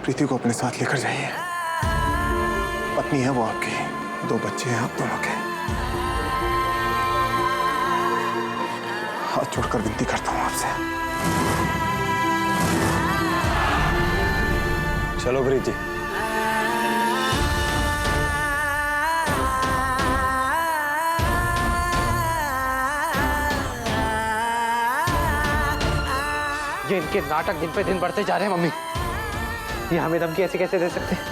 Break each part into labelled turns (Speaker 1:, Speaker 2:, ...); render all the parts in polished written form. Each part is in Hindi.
Speaker 1: प्रीति को अपने साथ लेकर जाइए। पत्नी है वो आपकी, 2 बच्चे हैं आप दोनों के। हाथ जोड़कर विनती करता हूं आपसे।
Speaker 2: चलो प्रीति।
Speaker 3: ये इनके नाटक दिन पे दिन बढ़ते जा रहे हैं मम्मी। ये हमें धमकी ऐसे कैसे दे सकते हैं?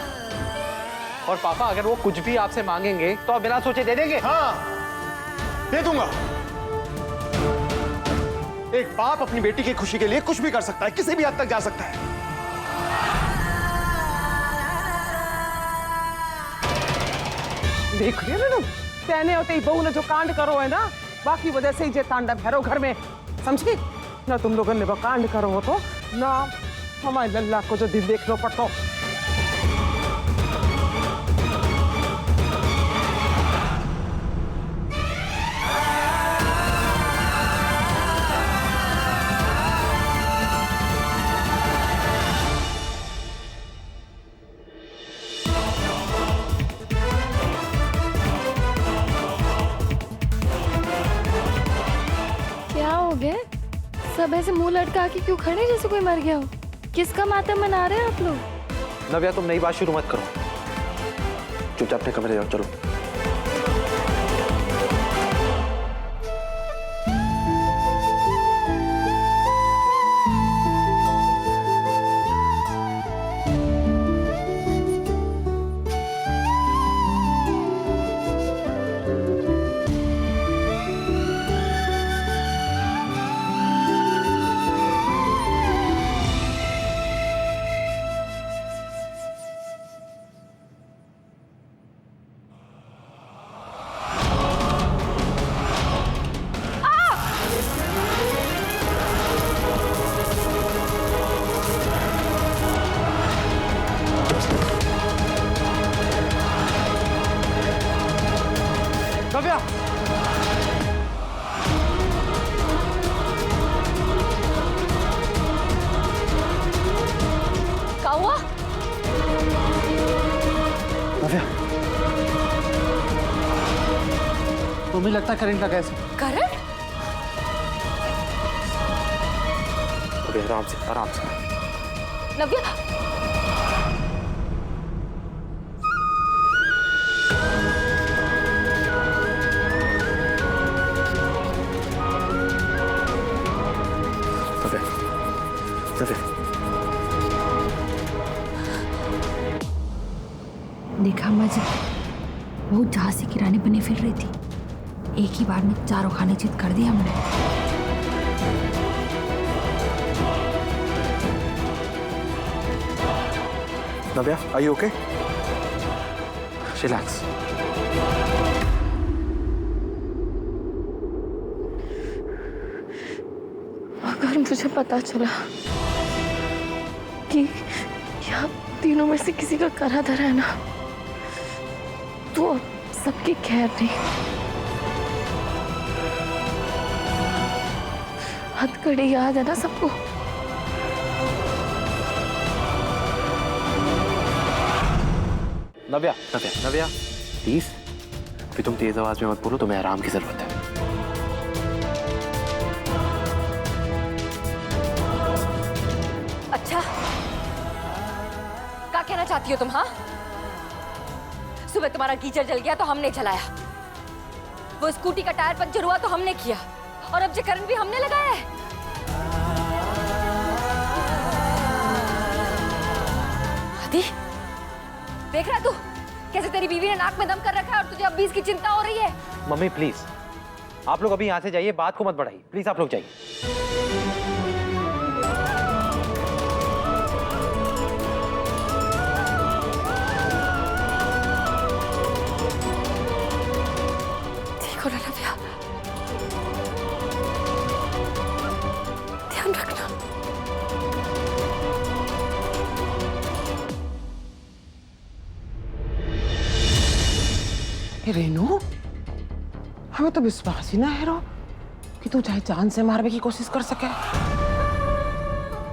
Speaker 3: और पापा अगर वो कुछ भी आपसे मांगेंगे तो आप बिना सोचे दे देंगे?
Speaker 1: हाँ, दे दूंगा। एक बाप अपनी बेटी की खुशी के लिए कुछ भी कर सकता है, किसी भी हद तक जा सकता है।
Speaker 4: देख रहे हो ना, कहने होते ही बहू ने जो कांड करो है ना, बाकी वजह से ही जे तांडव भैरो घर में, समझी ना? तुम लोगों ने वो कांड करो हो तो ना हमारे लल्ला को जो दिन देखना पड़ता।
Speaker 5: क्या हो गया? सब ऐसे मुंह लटका के क्यों खड़े जैसे कोई मर गया हो? किसका मातम मना रहे हैं आप लोग?
Speaker 3: नव्या तुम नई बात शुरू मत करो, चुपचाप अपने कमरे जाओ। चलो नव्या,
Speaker 5: क्या हुआ?
Speaker 3: नव्या तुम्हें लगता है करंट लगा ऐसे?
Speaker 5: करंट?
Speaker 3: ओके, आराम से आराम से।
Speaker 5: नव्या,
Speaker 6: देखा मजे, बहुत झांसी की रानी बनी फिर रही थी। एक ही बार में 4 खाने चित कर दिया हमने।
Speaker 1: नव्या, आर यू ओके?
Speaker 3: रिलैक्स।
Speaker 5: अगर मुझे पता चला कि आप तीनों में से किसी का करा धरा है ना, तो अब सबकी खैर नहीं। हथकड़ी याद है ना सबको?
Speaker 3: नव्या नव्या नव्या प्लीज, फिर तुम तेज आवाज में मत बोलो, तुम्हें आराम की जरूरत है।
Speaker 5: अच्छा, क्या कहना चाहती हो तुम? हाँ, सुबह तुम्हारा गीजर जल गया तो हमने जलाया, वो स्कूटी का टायर पंचर हुआ तो हमने किया, और अब जो करंट भी हमने लगाया है। आदि, देख रहा तू कैसे तेरी बीवी ने नाक में दम कर रखा है और तुझे अब भी इसकी चिंता हो रही है?
Speaker 3: मम्मी प्लीज, आप लोग अभी यहाँ से जाइए, बात को मत बढ़ाइए प्लीज। आप लोग जाइए।
Speaker 5: देखो ना नव्या, ध्यान रखना।
Speaker 4: रेनू, हमें तो विश्वास ही ना है रो कि तू चाहे जान से मारने की कोशिश कर सके।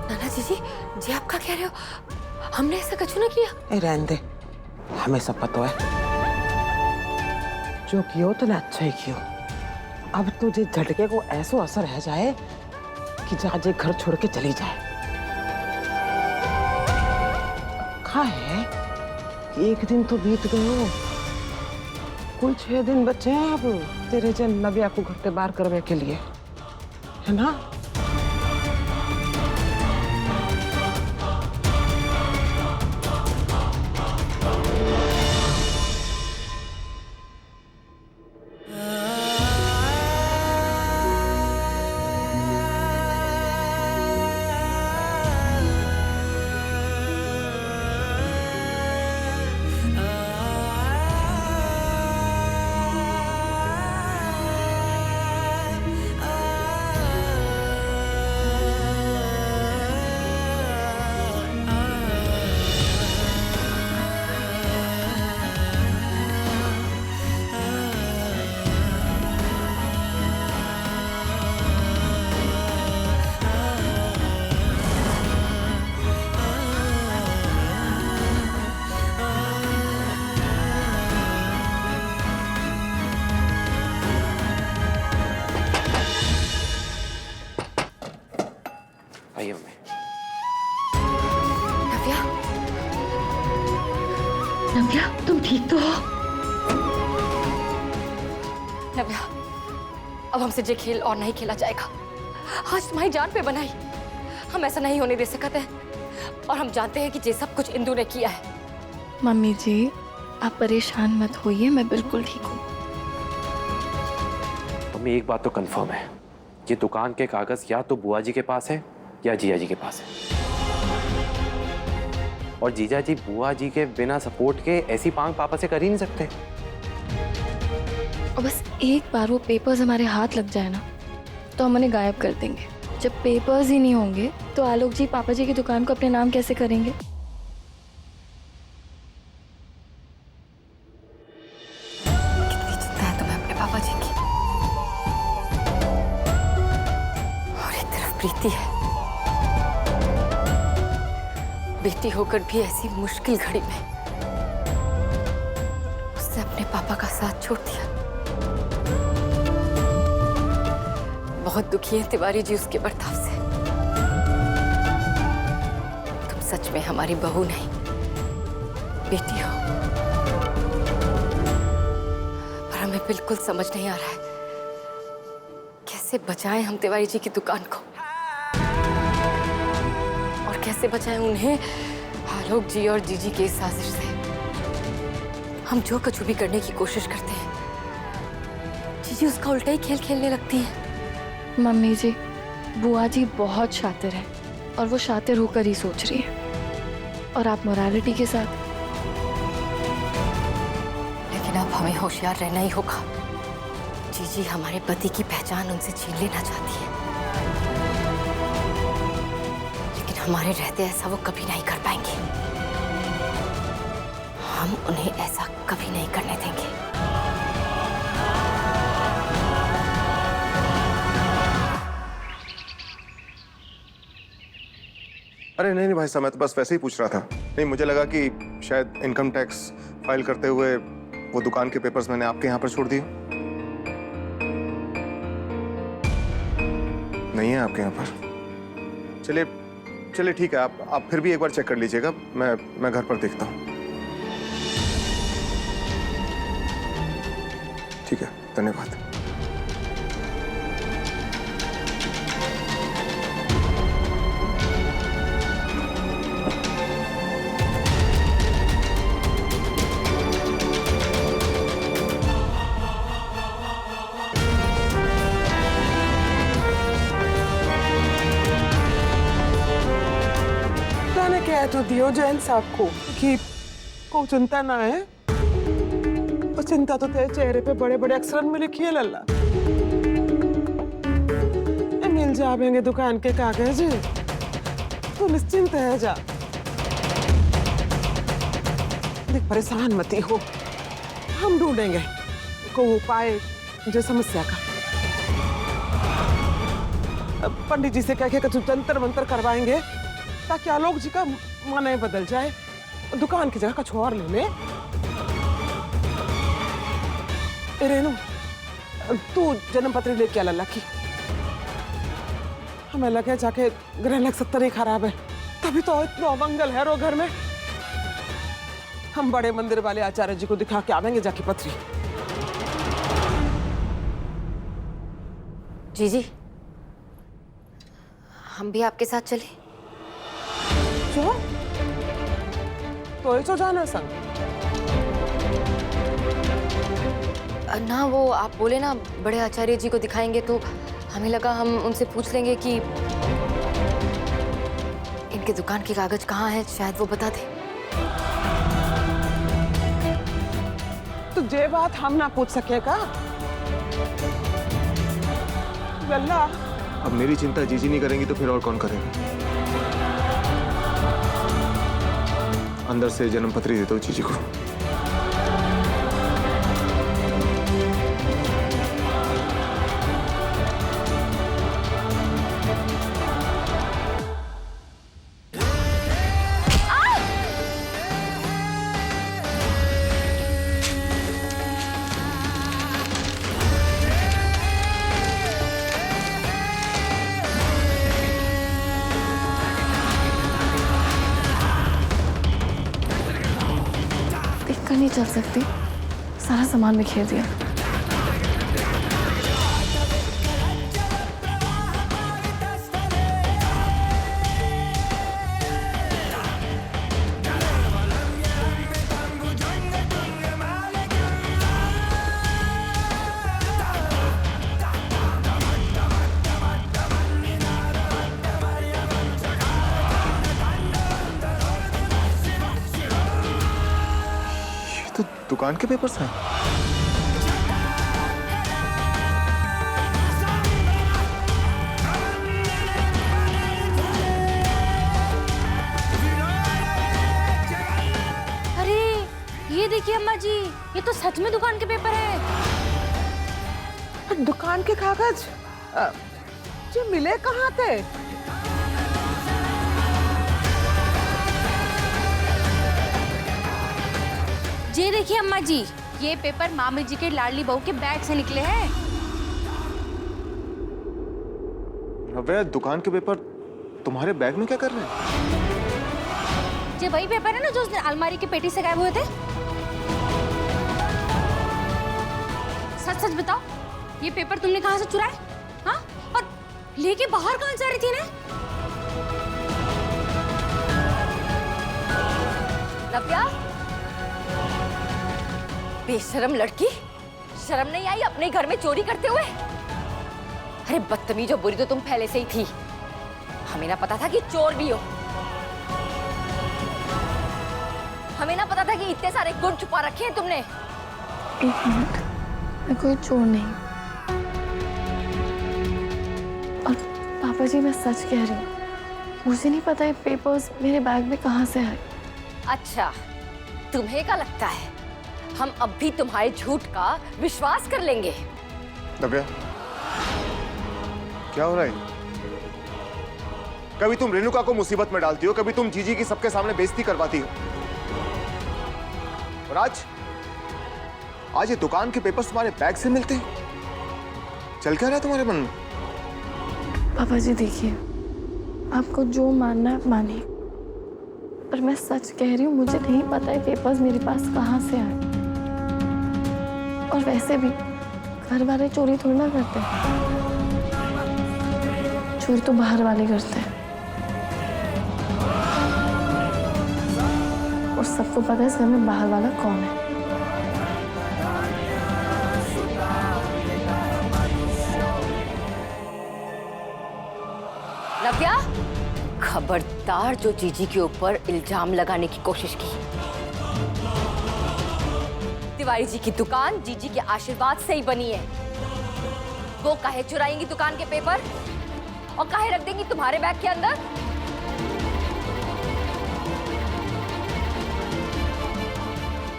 Speaker 5: नाना जी, जी आप क्या कह रहे हो? हमने ऐसा कछु ना किया।
Speaker 4: ए रहने दे, हमें सब पता है। जो कियो तो ना अच्छा ही कियो। अब तुझे झटके को ऐसा असर रह जाए कि जाजे घर छोड़ के चली जाए। कहा है, एक दिन तो बीत गयो, कुल 6 दिन बचे हैं अब तेरे जन नव्या को घर से बाहर करने के लिए, है ना?
Speaker 3: आइए मम्मी।
Speaker 5: नव्या,
Speaker 6: नव्या, तुम ठीक तो हो?
Speaker 5: नव्या, अब हमसे ये खेल और नहीं खेला जाएगा। आज तुम्हारी जान पे बनाई, हम ऐसा नहीं होने दे सकते हैं। और हम जानते हैं कि ये सब कुछ इंदु ने किया है।
Speaker 6: मम्मी जी, आप परेशान मत होइए, मैं बिल्कुल ठीक हूँ।
Speaker 3: मम्मी एक बात तो कंफर्म है, ये दुकान के कागज या तो बुआ जी के पास है या जीजा जी के पास है। और जीजा जी बुआ जी के बिना सपोर्ट के ऐसी पांग पापा से कर ही नहीं सकते।
Speaker 6: और बस एक बार वो पेपर्स हमारे हाथ लग जाए ना, तो हम उन्हें गायब कर देंगे। जब पेपर्स ही नहीं होंगे तो आलोक जी पापा जी की दुकान को अपने नाम कैसे करेंगे?
Speaker 5: कितनी चिंता है तुम्हें अपने पापा जी की। और एक तरफ प्रीति है, बेटी होकर भी ऐसी मुश्किल घड़ी में उसने अपने पापा का साथ छोड़ दिया। बहुत दुखी है तिवारी जी उसके बर्ताव से। तुम सच में हमारी बहू नहीं, बेटी हो। पर हमें बिल्कुल समझ नहीं आ रहा है कैसे बचाएं हम तिवारी जी की दुकान को, और कैसे बचाएं उन्हें आलोक जी और जीजी के साजिश से। हम जो कुछ भी करने की कोशिश करते हैं, जीजी उसका उल्टा ही खेल खेलने लगती है।
Speaker 6: मम्मी जी, बुआ जी बहुत शातिर है और वो शातिर होकर ही सोच रही है, और आप मोरालिटी के साथ।
Speaker 5: लेकिन अब हमें होशियार रहना ही होगा। जीजी हमारे पति की पहचान उनसे छीन लेना चाहती है, लेकिन हमारे रहते ऐसा वो कभी नहीं कर पाएंगे। हम उन्हें ऐसा कभी नहीं करने देंगे।
Speaker 1: अरे नहीं भाई साहब, मैं तो बस वैसे ही पूछ रहा था। नहीं, मुझे लगा कि शायद इनकम टैक्स फाइल करते हुए वो दुकान के पेपर्स मैंने आपके यहाँ पर छोड़ दिए। नहीं है आपके यहाँ पर? चलिए चलिए ठीक है, आप फिर भी एक बार चेक कर लीजिएगा। मैं घर पर देखता हूँ। ठीक है, धन्यवाद।
Speaker 4: कह तो दियो जैन साहब को कि को चिंता ना है। और चिंता तो तेरे चेहरे पे बड़े बड़े अक्षरों में लिखी है लल्ला। मिल जाएंगे दुकान के कागज, तो निश्चिंत है जा। देख, परेशान मती हो, हम ढूंढेंगे को उपाय जो समस्या का। पंडित जी से कह के कुछ जंतर मंतर करवाएंगे ताकि आलोक जी का मन नहीं बदल जाए, दुकान की जगह कुछ और ले ले। ए रेनू, तू जन्म पत्री लेके आ लल्ला की। हमें लगे जाके ग्रह नक्षत्र ही खराब है, तभी तो इतना अमंगल है रो घर में। हम बड़े मंदिर वाले आचार्य जी को दिखा के आवेंगे जाके पत्री।
Speaker 5: जीजी, हम भी आपके साथ चले?
Speaker 4: क्यों? तो ऐसा जाना संग?
Speaker 5: ना, वो आप बोले ना बड़े आचार्य जी को दिखाएंगे, तो हमें लगा हम उनसे पूछ लेंगे कि इनके दुकान के कागज कहाँ हैं, शायद वो बता दे।
Speaker 4: तो ये बात हम ना पूछ सकेगा लल्ला?
Speaker 1: अब मेरी चिंता जीजी नहीं करेंगी तो फिर और कौन करेगा? अंदर से जन्म पत्री देता हूँ जीजी को।
Speaker 6: नहीं चल सकती, सारा सामान बिखेर दिया।
Speaker 1: तो दुकान के पेपर्स हैं।
Speaker 5: अरे ये देखिए अम्मा जी, ये तो सच में दुकान के पेपर है।
Speaker 4: दुकान के कागज जो मिले कहाँ थे?
Speaker 2: ये देखिए अम्मा जी, ये पेपर मामी जी के लाडली बहू के बैग से निकले हैं।
Speaker 1: रव्या, दुकान के पेपर तुम्हारे बैग में क्या कर रहे हैं?
Speaker 2: ये वही पेपर है ना जो उस दिन अलमारी की पेटी से गायब हुए थे। सच सच बताओ, ये पेपर तुमने कहाँ से चुराए? हाँ, और लेके बाहर कहाँ जा रही थी ना?
Speaker 5: रव्या, बेशरम लड़की, शर्म नहीं आई अपने घर में चोरी करते हुए? अरे बदतमीज और बुरी तो तुम पहले से ही थी, हमें ना पता था कि चोर भी हो। हमें ना पता था कि इतने सारे गुण छुपा रखे हैं तुमने।
Speaker 6: एक मिनट, मैं कोई चोर नहीं। और पापा जी, मैं सच कह रही हूँ, मुझे नहीं पता ये पेपर्स मेरे बैग में कहाँ से आए।
Speaker 5: अच्छा, तुम्हें क्या लगता है हम अब भी तुम्हारे झूठ का विश्वास कर लेंगे?
Speaker 1: रव्या, क्या हो रहा है? कभी तुम रेणुका को मुसीबत में डालती हो, कभी तुम जीजी की सबके सामने बेइज्जती करवाती हो, और आज ये दुकान के पेपर्स तुम्हारे बैग से मिलते हैं। चल क्या रहा है तुम्हारे मन में?
Speaker 6: पापा जी देखिए, आपको जो मानना है मानिए, पर मैं सच कह रही हूँ, मुझे नहीं पता है पेपर्स मेरे पास कहाँ से आए। और वैसे भी घर वाले चोरी थोड़ी ना करते हैं, चोरी तो बाहर वाले करते हैं। और सबको पता है इस घर में बाहर वाला कौन है।
Speaker 5: रव्या, खबरदार जो जीजी के ऊपर इल्जाम लगाने की कोशिश की। तिवारी जी की दुकान जीजी के आशीर्वाद से ही बनी है। वो काहे चुराएंगी दुकान के पेपर और काहे रख देंगी तुम्हारे बैग के अंदर?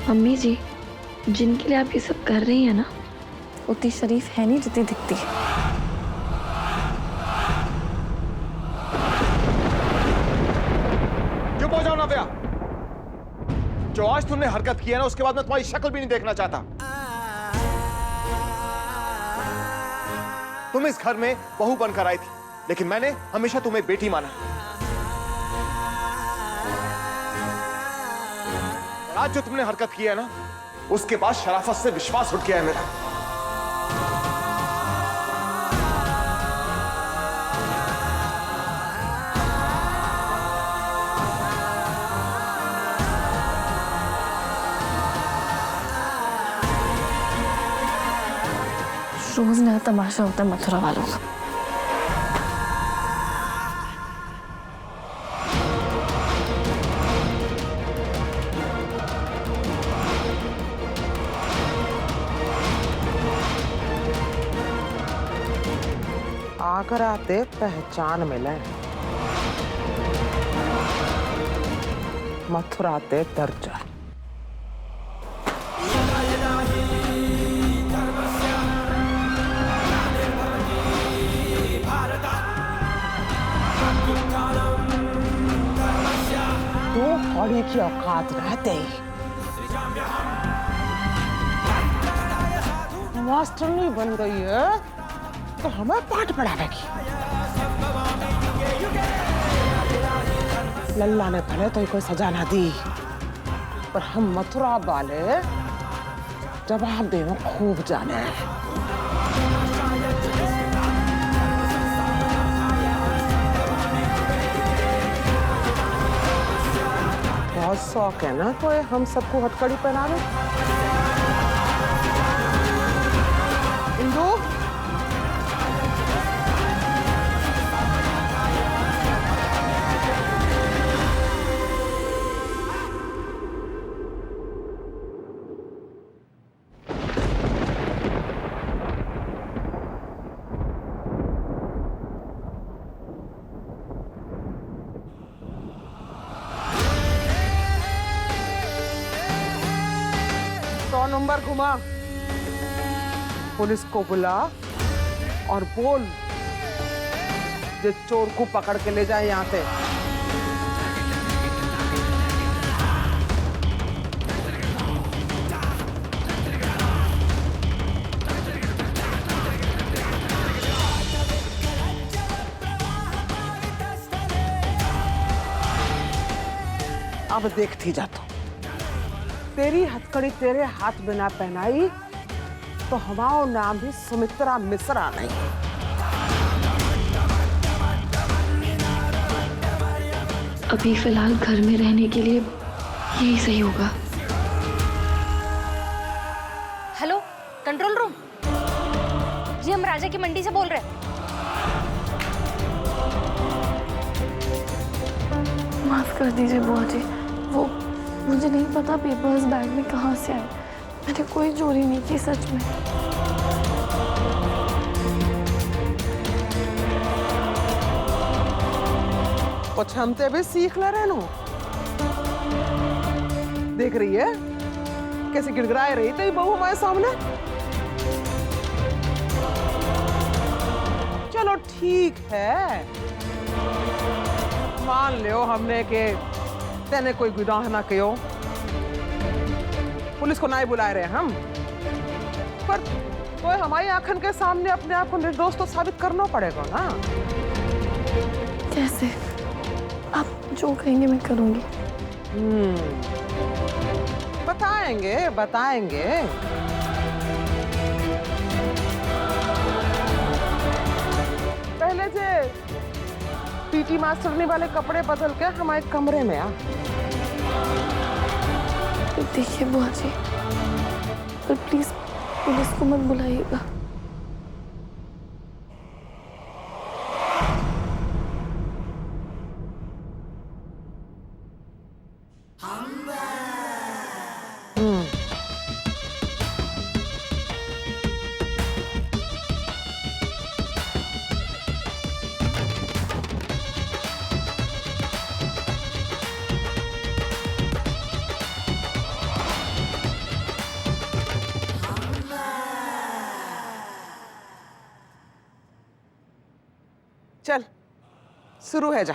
Speaker 6: मम्मी जी, जिनके लिए आप ये सब कर रही हैं ना, उतनी शरीफ है नहीं जितनी दिखती है।
Speaker 1: जाओ नव्या। जो आज तुमने हरकत की है ना, उसके बाद मैं तुम्हारी शक्ल भी नहीं देखना चाहता। तुम इस घर में बहू बनकर आई थी, लेकिन मैंने हमेशा तुम्हें बेटी माना। आज जो तुमने हरकत की है ना, उसके बाद शराफत से विश्वास उठ गया है मेरा।
Speaker 6: रोज नया तमाशा होता है मथुरा वालों का।
Speaker 4: आकर आते पहचान मिले, मथुराते दर्जा। तो घोड़ी की औकात रहते ही मास्टरनी बन गई है तो हमें पाठ पढ़ावेगी। लल्ला ने भले तो कोई सजा ना दी, पर हम मथुरा वाले जवाब देना खूब जाने हैं। बहुत शौक है ना तो हम सबको हथकड़ी पहनावे। इंदु, नंबर घुमा, पुलिस को बुला और बोल जो चोर को पकड़ के ले जाए यहाँ से। अब देखती जा तो तेरी हथकड़ी तेरे हाथ में ना पहनाई तो हमारा नाम भी सुमित्रा मिश्रा नहीं।
Speaker 6: अभी फिलहाल घर में रहने के लिए यही सही होगा।
Speaker 2: हेलो, कंट्रोल रूम जी, हम राजा की मंडी से बोल रहे हैं।
Speaker 6: माफ कर दीजिए बुआ जी, वो मुझे नहीं पता पेपर्स बैग में कहाँ से आए। मैंने कोई चोरी नहीं की सच में।
Speaker 4: कुछ हमसे भी सीख ले रहे नो। देख रही है कैसे गिड़गिड़ाए रही थी बहू हमारे सामने। चलो ठीक है, मान लियो हमने के तेने कोई गुनाह ना कियो, पुलिस को नहीं बुलाए रहे हम, पर तो हमारी आंखन के सामने अपने आप को निर्दोष तो साबित करना पड़ेगा ना।
Speaker 6: कैसे? आप जो कहेंगे मैं करूंगी।
Speaker 4: बताएंगे बताएंगे। पहले से पीटी मास्टरनी वाले कपड़े बदल के हमारे कमरे में आ।
Speaker 6: देखिए बुआ जी, पर प्लीज पुलिस को मत बुलाइएगा। चल शुरू है जा।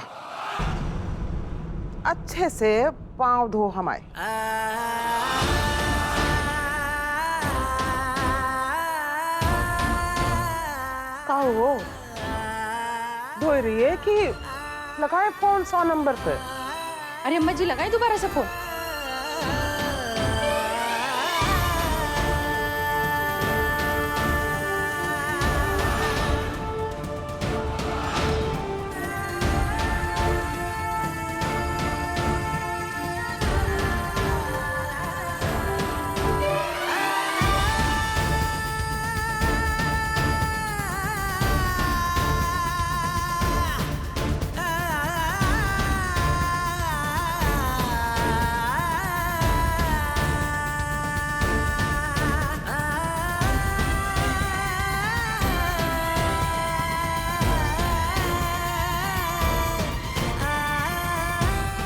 Speaker 4: अच्छे से पाँव धो हमारे। का हो धो रही है कि लगाए फोन 100 नंबर पे?
Speaker 2: अरे अम्मा जी लगाई दोबारा से फोन।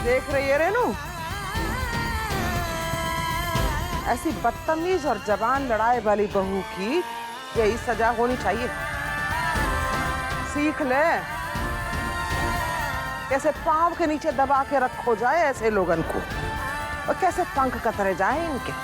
Speaker 4: देख रही है रेनू, ऐसी बदतमीज और जबान लड़ाई वाली बहू की यही सजा होनी चाहिए। सीख ले कैसे पांव के नीचे दबा के रखो जाए ऐसे लोगन को, और कैसे पंख कतरे जाए इनके।